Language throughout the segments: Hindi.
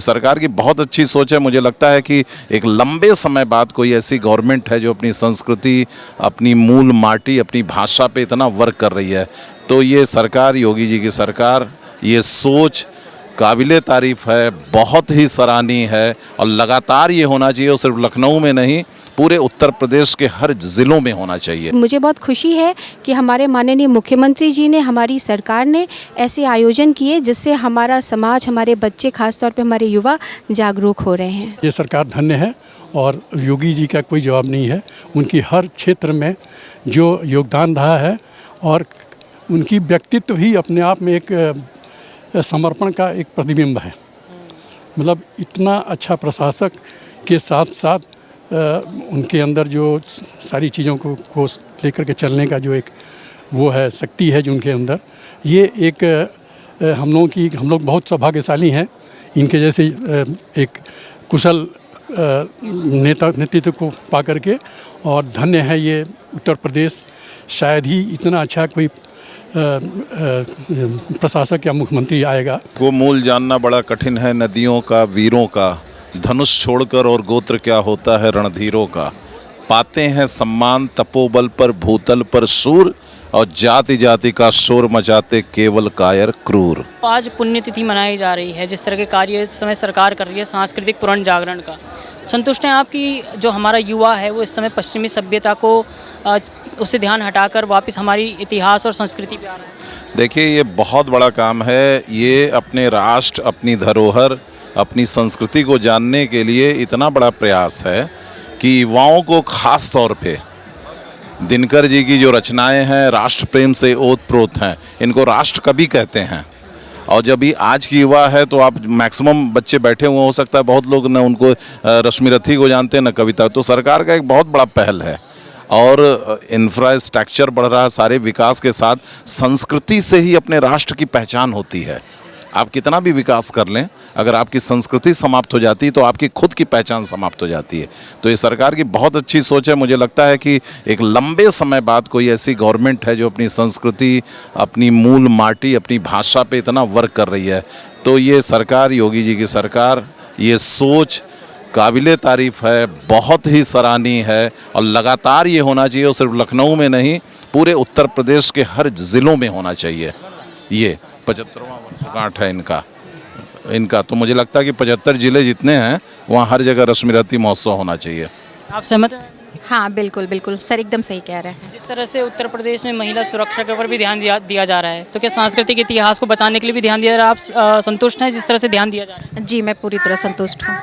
सरकार की बहुत अच्छी सोच है। मुझे लगता है कि एक लंबे समय बाद कोई ऐसी गवर्नमेंट है जो अपनी संस्कृति, अपनी मूल माटी, अपनी भाषा पे इतना वर्क कर रही है। तो ये सरकार, योगी जी की सरकार, ये सोच काबिले तारीफ है, बहुत ही सराहनीय है और लगातार ये होना चाहिए। और सिर्फ लखनऊ में नहीं, पूरे उत्तर प्रदेश के हर ज़िलों में होना चाहिए। मुझे बहुत खुशी है कि हमारे माननीय मुख्यमंत्री जी ने, हमारी सरकार ने ऐसे आयोजन किए जिससे हमारा समाज, हमारे बच्चे, खासतौर पे हमारे युवा जागरूक हो रहे हैं। ये सरकार धन्य है और योगी जी का कोई जवाब नहीं है। उनकी हर क्षेत्र में जो योगदान रहा है और उनकी व्यक्तित्व ही अपने आप में एक समर्पण का एक प्रतिबिंब है। मतलब इतना अच्छा प्रशासक के साथ साथ उनके अंदर जो सारी चीज़ों को लेकर के चलने का जो एक वो है, शक्ति है जो उनके अंदर, ये एक हम लोग बहुत सौभाग्यशाली हैं इनके जैसे एक कुशल नेतृत्व को पा करके। और धन्य है ये उत्तर प्रदेश, शायद ही इतना अच्छा कोई प्रशासक या मुख्यमंत्री आएगा। वो मूल जानना बड़ा कठिन है नदियों का, वीरों का, धनुष छोड़कर और गोत्र क्या होता है रणधीरों का। पाते हैं सम्मान तपोबल पर, भूतल पर सूर, और जाति जाति का शोर मचाते केवल कायर क्रूर। आज पुण्यतिथि मनाई जा रही है, जिस तरह के कार्य इस समय सरकार कर रही है सांस्कृतिक पुनर्जागरण का, संतुष्ट हैं आपकी जो हमारा युवा है वो इस समय पश्चिमी सभ्यता को उससे ध्यान हटाकर वापस हमारी इतिहास और संस्कृति पे आ रहा है? देखिए, ये बहुत बड़ा काम है। ये अपने राष्ट्र, अपनी धरोहर, अपनी संस्कृति को जानने के लिए इतना बड़ा प्रयास है कि युवाओं को खास तौर पे दिनकर जी की जो रचनाएं हैं राष्ट्र प्रेम से ओतप्रोत हैं। इनको राष्ट्र कवि कहते हैं। और जब ये आज की युवा है तो आप मैक्सिमम बच्चे बैठे हुए हो सकता है, बहुत लोग न उनको रश्मिरथी को जानते हैं न कविता। तो सरकार का एक बहुत बड़ा पहल है और इंफ्रास्ट्रक्चर बढ़ रहा है। सारे विकास के साथ संस्कृति से ही अपने राष्ट्र की पहचान होती है। आप कितना भी विकास कर लें, अगर आपकी संस्कृति समाप्त हो जाती है तो आपकी खुद की पहचान समाप्त हो जाती है। तो ये सरकार की बहुत अच्छी सोच है। मुझे लगता है कि एक लंबे समय बाद कोई ऐसी गवर्नमेंट है जो अपनी संस्कृति, अपनी मूल माटी, अपनी भाषा पे इतना वर्क कर रही है। तो ये सरकार, योगी जी की सरकार, ये सोच काबिले तारीफ है, बहुत ही सराहनीय है और लगातार ये होना चाहिए। और सिर्फ लखनऊ में नहीं, पूरे उत्तर प्रदेश के हर ज़िलों में होना चाहिए। ये 75वां वर्षगांठ है इनका। तो मुझे लगता है कि 75 जिले जितने हैं वहाँ हर जगह रश्मिरथी महोत्सव होना चाहिए। आप सहमत हैं? हाँ बिल्कुल बिल्कुल सर, एकदम सही कह रहे हैं। जिस तरह से उत्तर प्रदेश में महिला सुरक्षा के ऊपर भी ध्यान दिया जा रहा है, तो क्या सांस्कृतिक इतिहास को बचाने के लिए भी ध्यान दिया जा रहा है? आप संतुष्ट हैं जिस तरह से ध्यान दिया जा रहा है? जी मैं पूरी तरह संतुष्ट हूँ।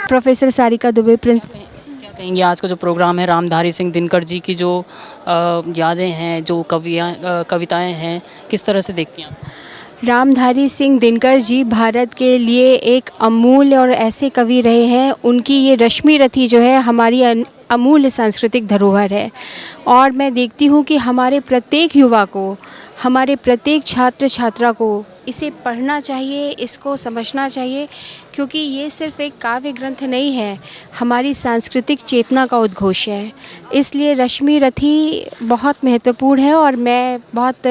Professor Sarika Dubey, principal. क्या कहेंगे आज का जो प्रोग्राम है, रामधारी सिंह दिनकर जी की जो यादें हैं, जो कविताएं हैं, किस तरह से देखती हैं आप? रामधारी सिंह दिनकर जी भारत के लिए एक अमूल्य और ऐसे कवि रहे हैं। उनकी ये रश्मिरथी जो है हमारी अमूल्य सांस्कृतिक धरोहर है। और मैं देखती हूँ कि हमारे प्रत्येक युवा को, हमारे प्रत्येक छात्र छात्रा को इसे पढ़ना चाहिए, इसको समझना चाहिए, क्योंकि ये सिर्फ़ एक काव्य ग्रंथ नहीं है, हमारी सांस्कृतिक चेतना का उद्घोष है। इसलिए रश्मिरथी बहुत महत्वपूर्ण है और मैं बहुत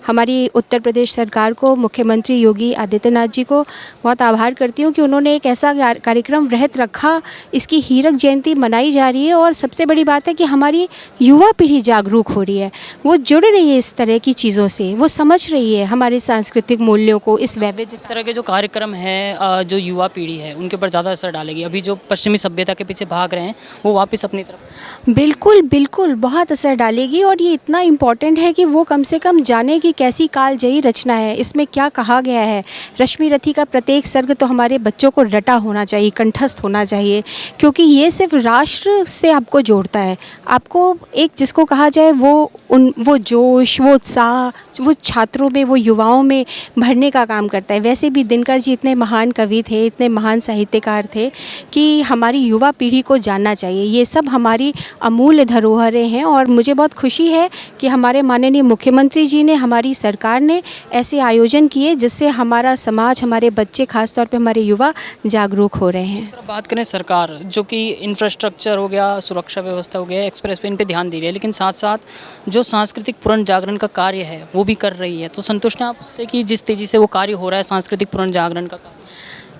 हमारी उत्तर प्रदेश सरकार को, मुख्यमंत्री योगी आदित्यनाथ जी को बहुत आभार करती हूँ कि उन्होंने एक ऐसा कार्यक्रम वृहत रखा। इसकी हीरक जयंती मनाई जा रही है और सबसे बड़ी बात है कि हमारी युवा पीढ़ी जागरूक हो रही है, वो जुड़ रही है इस तरह की चीज़ों से, वो समझ रही है हमारे सांस्कृतिक मूल्यों को, इस वैविध्य। इस तरह के जो कार्यक्रम है जो युवा पीढ़ी है उनके ऊपर ज़्यादा असर डालेगी। अभी जो पश्चिमी सभ्यता के पीछे भाग रहे हैं वो वापस अपनी तरफ बिल्कुल बिल्कुल बहुत असर डालेगी। और ये इतना इम्पॉर्टेंट है कि वो कम से कम जाने कि कैसी कालजयी रचना है, इसमें क्या कहा गया है। रश्मिरथी का प्रत्येक सर्ग तो हमारे बच्चों को रटा होना चाहिए, कंठस्थ होना चाहिए, क्योंकि ये सिर्फ राष्ट्र से आपको जोड़ता है। आपको एक, जिसको कहा जाए वो जोश, वो उत्साह वो छात्रों में, वो युवाओं में भरने का काम करता है। वैसे भी दिनकर जी इतने महान कवि थे, इतने महान साहित्यकार थे कि हमारी युवा पीढ़ी को जानना चाहिए। ये सब हमारी अमूल्य धरोहरें हैं और मुझे बहुत खुशी है कि हमारे माननीय मुख्यमंत्री जी ने, हमारी सरकार ने ऐसे आयोजन किए जिससे हमारा समाज, हमारे बच्चे, खासतौर पे हमारे युवा जागरूक हो रहे हैं। बात करें सरकार जो कि इंफ्रास्ट्रक्चर हो गया, सुरक्षा व्यवस्था हो गया, एक्सप्रेस वे, इन पे ध्यान दे रही है, लेकिन साथ साथ जो सांस्कृतिक पुनर्जागरण का कार्य है वो भी कर रही है। तो संतुष्ट हैं आप उससे कि जिस तेज़ी से वो कार्य हो रहा है सांस्कृतिक पुनर्जागरण का कार्य?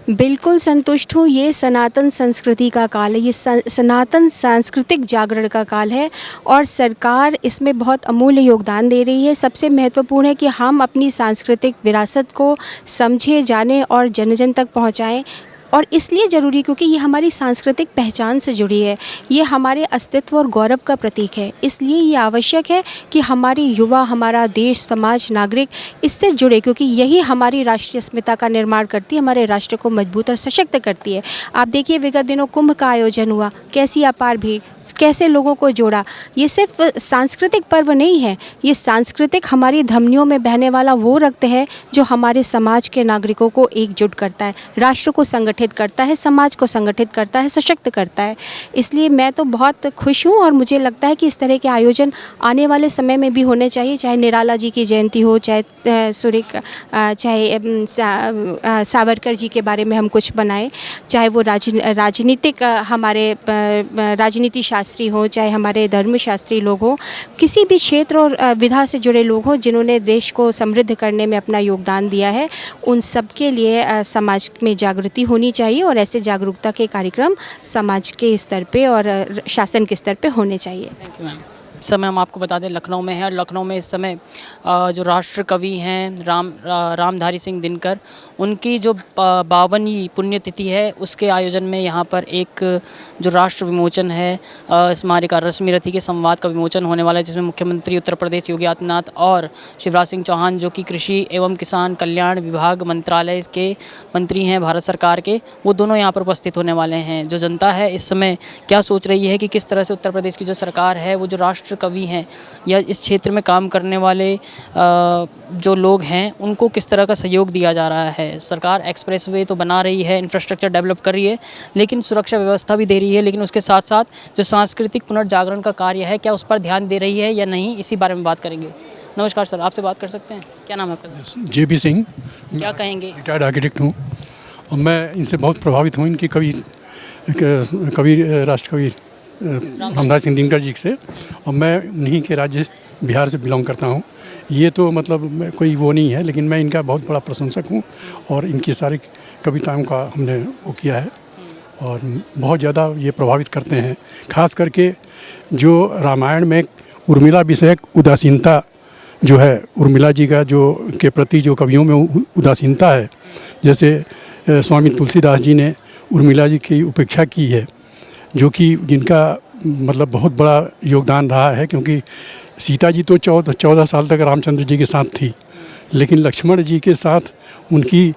बिल्कुल संतुष्ट हूँ। ये सनातन संस्कृति का काल है, ये सनातन सांस्कृतिक जागरण का काल है और सरकार इसमें बहुत अमूल्य योगदान दे रही है। सबसे महत्वपूर्ण है कि हम अपनी सांस्कृतिक विरासत को समझे, जाने और जन जन तक पहुँचाएँ। और इसलिए ज़रूरी क्योंकि ये हमारी सांस्कृतिक पहचान से जुड़ी है, ये हमारे अस्तित्व और गौरव का प्रतीक है। इसलिए ये आवश्यक है कि हमारी युवा, हमारा देश, समाज, नागरिक इससे जुड़े, क्योंकि यही हमारी राष्ट्रीय अस्मिता का निर्माण करती है, हमारे राष्ट्र को मजबूत और सशक्त करती है। आप देखिए विगत दिनों कुंभ का आयोजन हुआ, कैसी अपार भीड़, कैसे लोगों को जोड़ा। ये सिर्फ सांस्कृतिक पर्व नहीं है, ये सांस्कृतिक हमारी धमनियों में बहने वाला वो रक्त है जो हमारे समाज के नागरिकों को एकजुट करता है, राष्ट्र को संगठित करता है, समाज को संगठित करता है, सशक्त करता है। इसलिए मैं तो बहुत खुश हूँ और मुझे लगता है कि इस तरह के आयोजन आने वाले समय में भी होने चाहिए, चाहे निराला जी की जयंती हो, चाहे चाहे सावरकर जी के बारे में हम कुछ बनाएं, चाहे वो राजनीतिक हमारे राजनीति शास्त्री हो, चाहे हमारे धर्मशास्त्री लोग हों, किसी भी क्षेत्र और विधा से जुड़े लोग हों जिन्होंने देश को समृद्ध करने में अपना योगदान दिया है, उन सब के लिए समाज में जागृति होनी चाहिए और ऐसे जागरूकता के कार्यक्रम समाज के स्तर पे और शासन के स्तर पे होने चाहिए। Thank you ma'am. इस समय हम आपको बता दें लखनऊ में है और लखनऊ में इस समय जो राष्ट्र कवि हैं रामधारी सिंह दिनकर, उनकी जो 52वीं पुण्यतिथि है उसके आयोजन में यहाँ पर एक जो राष्ट्र विमोचन है स्मारिका रश्मि रथी के संवाद का विमोचन होने वाला है, जिसमें मुख्यमंत्री उत्तर प्रदेश योगी आदित्यनाथ और शिवराज सिंह चौहान जो कि कृषि एवं किसान कल्याण विभाग मंत्रालय के मंत्री हैं भारत सरकार के, वो दोनों यहाँ पर उपस्थित होने वाले हैं। जो जनता है इस समय क्या सोच रही है कि किस तरह से उत्तर प्रदेश की जो सरकार है वो जो राष्ट्र कवि हैं या इस क्षेत्र में काम करने वाले जो लोग हैं उनको किस तरह का सहयोग दिया जा रहा है। सरकार एक्सप्रेसवे तो बना रही है, इंफ्रास्ट्रक्चर डेवलप कर रही है, लेकिन सुरक्षा व्यवस्था भी दे रही है, लेकिन उसके साथ साथ जो सांस्कृतिक पुनर्जागरण का कार्य है क्या उस पर ध्यान दे रही है या नहीं, इसी बारे में बात करेंगे। नमस्कार सर, आपसे बात कर सकते हैं? क्या नाम है आपका? JB सिंह, क्या कहेंगे? रिटायर्ड आर्किटेक्ट हूँ और मैं इनसे बहुत प्रभावित हूँ, इनकी कवि राष्ट्रकवि रामधारी सिंह दिनकर जी से, और मैं उन्हीं के राज्य बिहार से बिलोंग करता हूँ। ये तो मतलब कोई वो नहीं है, लेकिन मैं इनका बहुत बड़ा प्रशंसक हूँ और इनकी सारी कविताओं का हमने वो किया है और बहुत ज़्यादा ये प्रभावित करते हैं। खास करके जो रामायण में उर्मिला विषयक उदासीनता जो है, उर्मिला जी का जो के प्रति जो कवियों में उदासीनता है, जैसे स्वामी तुलसीदास जी ने उर्मिला जी की उपेक्षा की है, जो कि जिनका मतलब बहुत बड़ा योगदान रहा है, क्योंकि सीता जी तो 14 साल तक रामचंद्र जी के साथ थी, लेकिन लक्ष्मण जी के साथ उनकी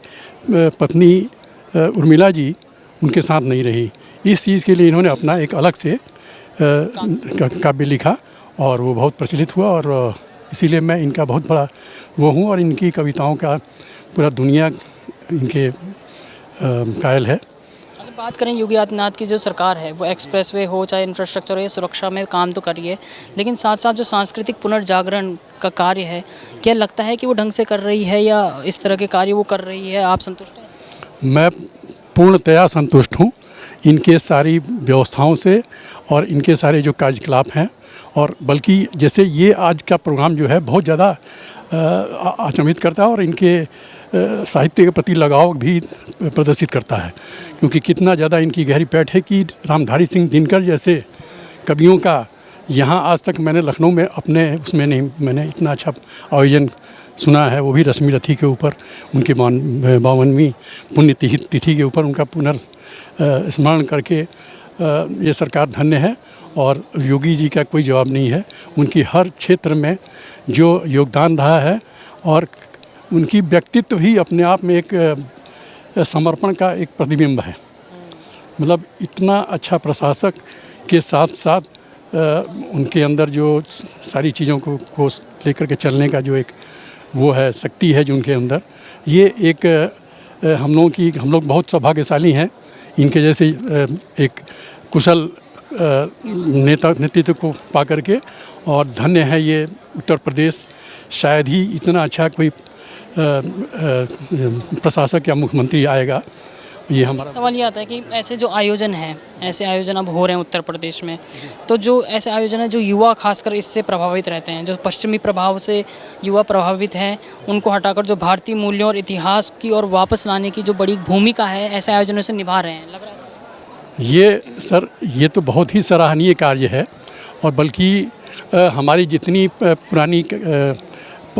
पत्नी उर्मिला जी उनके साथ नहीं रही। इस चीज़ के लिए इन्होंने अपना एक अलग से काव्य लिखा और वो बहुत प्रचलित हुआ और इसीलिए मैं इनका बहुत बड़ा वो हूँ और इनकी कविताओं का पूरा दुनिया इनके कायल है। बात करें योगी आदित्यनाथ की जो सरकार है वो एक्सप्रेसवे हो चाहे इंफ्रास्ट्रक्चर हो या सुरक्षा में काम तो कर रही है, लेकिन साथ साथ जो सांस्कृतिक पुनर्जागरण का कार्य है क्या लगता है कि वो ढंग से कर रही है या इस तरह के कार्य वो कर रही है? आप संतुष्ट हैं? मैं पूर्णतया संतुष्ट हूँ इनके सारी व्यवस्थाओं से और इनके सारे जो कार्यकलाप हैं, और बल्कि जैसे ये आज का प्रोग्राम जो है बहुत ज़्यादा अचंभित करता है और इनके साहित्य के प्रति लगाव भी प्रदर्शित करता है, क्योंकि कितना ज़्यादा इनकी गहरी पैठ है कि रामधारी सिंह दिनकर जैसे कवियों का यहाँ आज तक मैंने लखनऊ में अपने उसमें नहीं मैंने इतना अच्छा आयोजन सुना है, वो भी रश्मि रथी के ऊपर, उनके 52वीं पुण्य तिथि के ऊपर उनका पुनर्स्मरण करके ये सरकार धन्य है और योगी जी का कोई जवाब नहीं है। उनकी हर क्षेत्र में जो योगदान रहा है और उनकी व्यक्तित्व ही अपने आप में एक समर्पण का एक प्रतिबिंब है। मतलब इतना अच्छा प्रशासक के साथ साथ उनके अंदर जो सारी चीज़ों को लेकर के चलने का जो एक वो है शक्ति है जो उनके अंदर, ये एक हम लोग बहुत सौभाग्यशाली हैं इनके जैसे एक कुशल नेतृत्व को पा करके, और धन्य है ये उत्तर प्रदेश। शायद ही इतना अच्छा कोई प्रशासक या मुख्यमंत्री आएगा ये हमारा सवाल ये आता है कि ऐसे जो आयोजन हैं, ऐसे आयोजन अब हो रहे हैं उत्तर प्रदेश में, तो जो ऐसे आयोजन है जो युवा खासकर इससे प्रभावित रहते हैं, जो पश्चिमी प्रभाव से युवा प्रभावित हैं, उनको हटाकर जो भारतीय मूल्यों और इतिहास की और वापस लाने की जो बड़ी भूमिका है ऐसे आयोजनों से निभा रहे हैं, लग रहा है। ये सर, ये तो बहुत ही सराहनीय कार्य है। और बल्कि हमारी जितनी पुरानी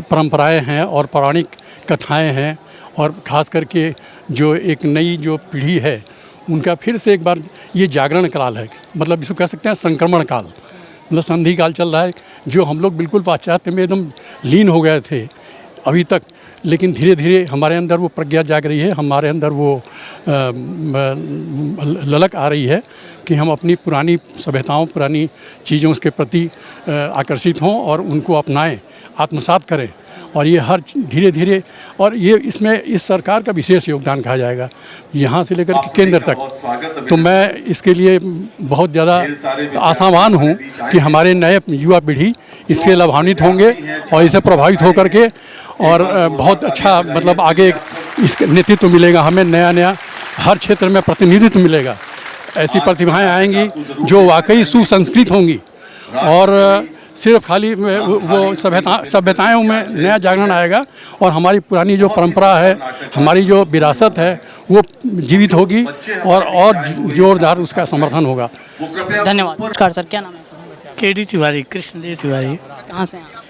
परंपराएं हैं और पौराणिक कथाएं हैं, और ख़ास करके जो एक नई जो पीढ़ी है उनका फिर से एक बार ये जागरण काल है, मतलब इसको कह सकते हैं संक्रमण काल, मतलब संधि काल चल रहा है। जो हम लोग बिल्कुल पाश्चात्य में एकदम लीन हो गए थे अभी तक, लेकिन धीरे धीरे हमारे अंदर वो प्रज्ञा जाग रही है, हमारे अंदर वो ललक आ रही है कि हम अपनी पुरानी सभ्यताओं, पुरानी चीज़ों के प्रति आकर्षित हों और उनको अपनाएं, आत्मसात करें। और ये हर धीरे धीरे, और ये इसमें इस सरकार का विशेष योगदान कहा जाएगा, यहाँ से लेकर के केंद्र तक। तो मैं इसके लिए बहुत ज़्यादा आशावान हूँ कि हमारे नए युवा पीढ़ी इससे लाभान्वित होंगे और इससे प्रभावित होकर के, और बहुत अच्छा मतलब आगे इसका नेतृत्व मिलेगा हमें, नया नया हर क्षेत्र में प्रतिनिधित्व मिलेगा। ऐसी प्रतिभाएं आएंगी जो वाकई सुसंस्कृत होंगी, और सिर्फ खाली वो सभ्यताओं में नया जागरण आएगा, और हमारी पुरानी जो परंपरा है, हमारी जो विरासत है वो जीवित होगी, और जोरदार उसका समर्थन होगा। धन्यवाद। नमस्कार सर, क्या नाम है? केडी तिवारी, कृष्णदेव तिवारी, कहाँ से हैं आप?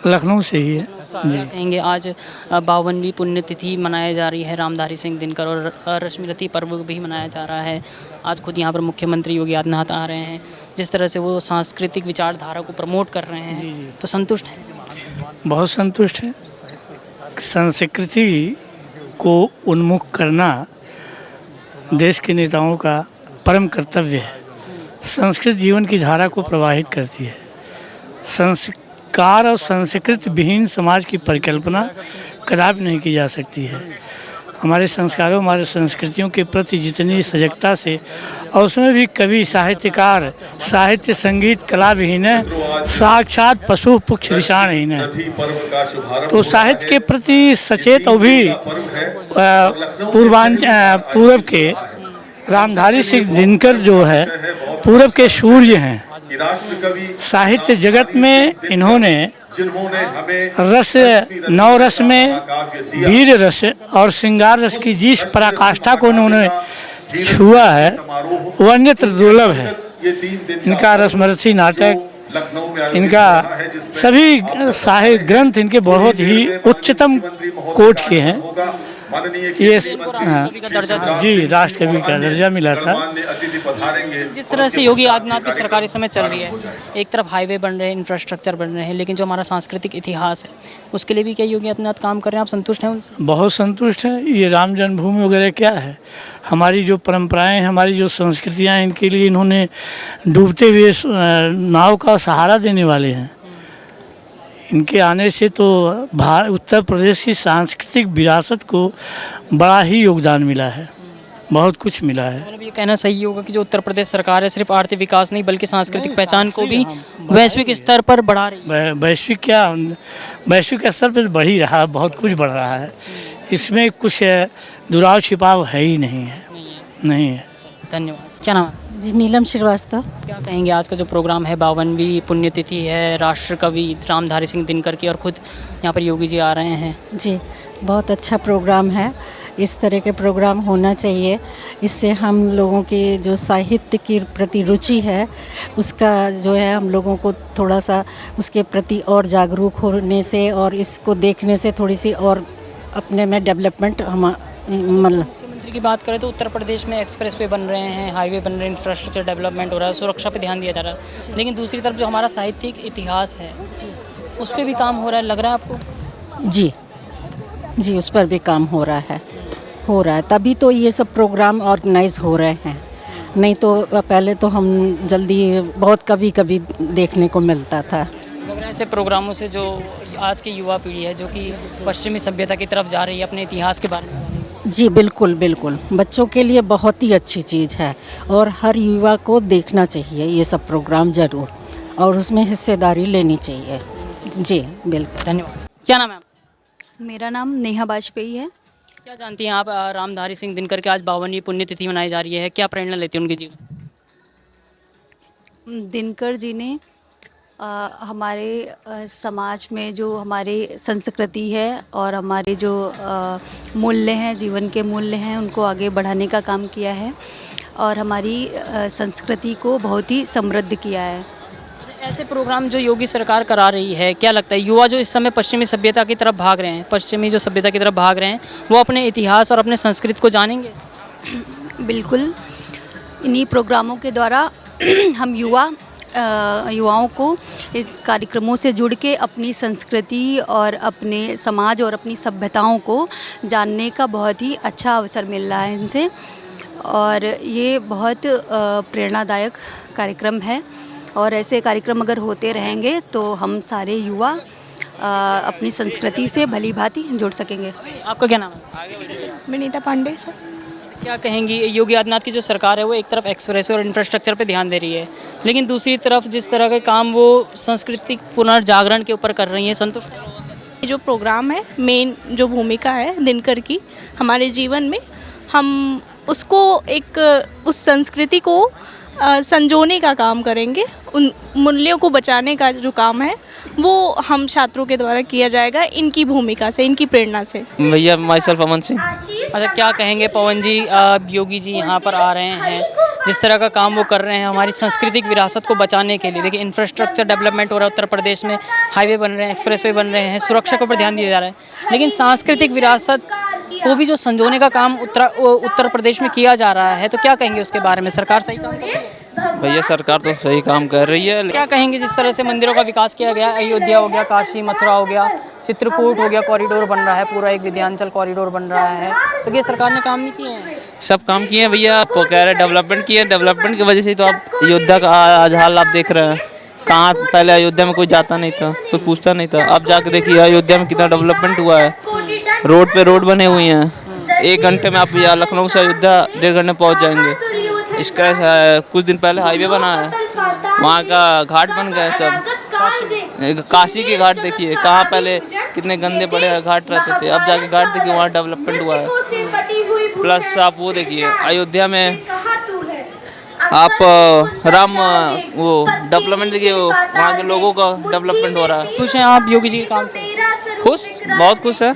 लखनऊ से ही है जी। कहेंगे आज 52वीं पुण्यतिथि मनाई जा रही है रामधारी सिंह दिनकर, और रश्मिरथी पर्व भी मनाया जा रहा है। आज खुद यहाँ पर मुख्यमंत्री योगी आदित्यनाथ आ रहे हैं, जिस तरह से वो सांस्कृतिक विचारधारा को प्रमोट कर रहे हैं, तो संतुष्ट हैं? बहुत संतुष्ट है। संस्कृति को उन्मुख करना देश के नेताओं का परम कर्तव्य है। संस्कृत जीवन की धारा को प्रवाहित करती है। संस्कार और संस्कृत विहीन समाज की परिकल्पना कदापि नहीं की जा सकती है। हमारे संस्कारों, हमारे संस्कृतियों के प्रति जितनी सजगता से, और उसमें भी कवि, साहित्यकार, साहित्य, संगीत, कला विहीन है, साक्षात पशु पुक्ष विषाणहीन है। तो साहित्य के प्रति सचेत और भी पूर्व के रामधारी सिंह दिनकर जो है पूर्व के सूर्य हैं। साहित्य जगत में इन्होंने रस, नव रस में वीर रस और श्रृंगार रस की जिस पराकाष्ठा को उन्होंने छुआ है वो अन्यत्र दुर्लभ है। इनका रसमरथी नाटक, इनका सभी साहित्य ग्रंथ इनके बहुत ही उच्चतम कोट के हैं। ये जी राष्ट्र कवि का दर्जा मिला था। जिस तरह से योगी आदित्यनाथ की सरकार इस समय चल रही है, एक तरफ हाईवे बन रहे हैं, इंफ्रास्ट्रक्चर बन रहे हैं, लेकिन जो हमारा सांस्कृतिक इतिहास है उसके लिए भी क्या योगी आदित्यनाथ काम कर रहे हैं? आप संतुष्ट हैं उनसे? बहुत संतुष्ट हैं। ये राम जन्मभूमि वगैरह क्या है, हमारी जो परंपराएं, हमारी जो संस्कृतियां, इनके लिए इन्होंने डूबते हुए नाव का सहारा देने वाले हैं। इनके आने से तो उत्तर प्रदेश की सांस्कृतिक विरासत को बड़ा ही योगदान मिला है, बहुत कुछ मिला है। मतलब ये कहना सही होगा कि जो उत्तर प्रदेश सरकार है सिर्फ आर्थिक विकास नहीं बल्कि सांस्कृतिक पहचान को भी वैश्विक स्तर पर बढ़ा रही है। वैश्विक स्तर पर बढ़ ही रहा है, बहुत कुछ बढ़ रहा है। इसमें कुछ दुराव छिपाव है ही नहीं है, नहीं है। धन्यवाद। क्या नाम है? जी, नीलम श्रीवास्तव। क्या कहेंगे आज का जो प्रोग्राम है, 52वीं पुण्यतिथि है राष्ट्र कवि रामधारी सिंह दिनकर की, और खुद यहाँ पर योगी जी आ रहे हैं? जी, बहुत अच्छा प्रोग्राम है। इस तरह के प्रोग्राम होना चाहिए। इससे हम लोगों की जो साहित्य की प्रति रुचि है उसका जो है हम लोगों को थोड़ा सा उसके प्रति और जागरूक होने से और इसको देखने से थोड़ी सी और अपने में डेवलपमेंट मतलब की बात करें तो उत्तर प्रदेश में एक्सप्रेस वे बन रहे हैं, हाईवे बन रहे हैं, इंफ्रास्ट्रक्चर डेवलपमेंट हो रहा है, सुरक्षा पे ध्यान दिया जा रहा है, लेकिन दूसरी तरफ जो हमारा साहित्यिक इतिहास है उस पर भी काम हो रहा है, लग रहा है आपको? जी जी, उस पर भी काम हो रहा है, तभी तो ये सब प्रोग्राम ऑर्गेनाइज हो रहे हैं। नहीं तो पहले तो हम जल्दी बहुत कभी कभी देखने को मिलता था। लग रहा है ऐसे प्रोग्रामों से जो आज की युवा पीढ़ी है जो कि पश्चिमी सभ्यता की तरफ जा रही है, अपने इतिहास के बारे में। जी बिल्कुल बिल्कुल, बच्चों के लिए बहुत ही अच्छी चीज़ है और हर युवा को देखना चाहिए ये सब प्रोग्राम ज़रूर, और उसमें हिस्सेदारी लेनी चाहिए। जी बिल्कुल। धन्यवाद। क्या नाम है आपका? मेरा नाम नेहा वाजपेयी है। क्या जानती हैं आप रामधारी सिंह दिनकर के आज 52वीं पुण्यतिथि मनाई जा रही है, क्या प्रेरणा लेती हैं उनके जीवन? दिनकर जी ने हमारे समाज में जो हमारी संस्कृति है और हमारे जो मूल्य हैं, जीवन के मूल्य हैं, उनको आगे बढ़ाने का काम किया है और हमारी संस्कृति को बहुत ही समृद्ध किया है। ऐसे प्रोग्राम जो योगी सरकार करा रही है, क्या लगता है युवा जो इस समय पश्चिमी सभ्यता की तरफ भाग रहे हैं, पश्चिमी जो सभ्यता की तरफ भाग रहे हैं, वो अपने इतिहास और अपने संस्कृति को जानेंगे? बिल्कुल, इन्हीं प्रोग्रामों के द्वारा हम युवाओं को इस कार्यक्रमों से जुड़ के अपनी संस्कृति और अपने समाज और अपनी सभ्यताओं को जानने का बहुत ही अच्छा अवसर मिल रहा है इनसे, और ये बहुत प्रेरणादायक कार्यक्रम है। और ऐसे कार्यक्रम अगर होते रहेंगे तो हम सारे युवा अपनी संस्कृति से भली भांति जुड़ सकेंगे। आपका क्या नाम है? विनीता पांडे सर। क्या कहेंगी, योगी आदित्यनाथ की जो सरकार है वो एक तरफ एक्सप्रेस और इंफ्रास्ट्रक्चर पे ध्यान दे रही है, लेकिन दूसरी तरफ जिस तरह के काम वो सांस्कृतिक पुनर्जागरण के ऊपर कर रही है, संतुष्ट हैं? ये जो प्रोग्राम है, मेन जो भूमिका है दिनकर की हमारे जीवन में, हम उसको एक उस संस्कृति को संजोने का काम करेंगे, उन मूल्यों को बचाने का जो काम है वो हम छात्रों के द्वारा किया जाएगा, इनकी भूमिका से, इनकी प्रेरणा से। भैया माई सेल्फ अमन सिंह। अच्छा, क्या कहेंगे पवन जी, योगी जी यहाँ पर आ रहे हैं, जिस तरह का काम वो कर रहे हैं हमारी सांस्कृतिक विरासत को बचाने के लिए? देखिए, इंफ्रास्ट्रक्चर डेवलपमेंट हो रहा है उत्तर प्रदेश में, हाईवे बन रहे हैं, एक्सप्रेसवे बन रहे हैं, सुरक्षा के ऊपर ध्यान दिया जा रहा है, लेकिन सांस्कृतिक विरासत को भी जो संजोने का काम उत्तर प्रदेश में किया जा रहा है, तो क्या कहेंगे उसके बारे में? सरकार सही काम कर रही है? भैया सरकार तो सही काम कर रही है। क्या कहेंगे जिस तरह से मंदिरों का विकास किया गया, अयोध्या हो गया, काशी मथुरा हो गया, चित्रकूट हो गया, कॉरिडोर बन रहा है, पूरा एक विंध्याचल कॉरिडोर बन रहा है, तो ये सरकार ने काम नहीं किए हैं? सब काम किए हैं भैया, आप कह रहे डेवलपमेंट किए, डेवलपमेंट की वजह से तो आप अयोध्या का आज हाल आप देख रहे हैं। कहाँ पहले अयोध्या में कोई जाता नहीं था, कोई पूछता नहीं था, अब जाके देखिए अयोध्या में कितना डेवलपमेंट हुआ है। रोड पे रोड बने हुए हैं, 1 घंटे में आप यहाँ लखनऊ से अयोध्या 1.5 घंटे पहुँच जाएंगे। इसका कुछ दिन पहले हाईवे बना है, वहाँ का घाट बन गया है सब। काशी के घाट देखिए, कहाँ पहले कितने गंदे पड़े घाट रहते थे, अब जाके घाट देखिए वहाँ डेवलपमेंट हुआ है। प्लस आप वो देखिए अयोध्या में आप राम वो डेवलपमेंट देखिए, वहाँ के लोगों का डेवलपमेंट हो रहा है। खुश हैं आप योगी जी के काम से? खुश, बहुत खुश है।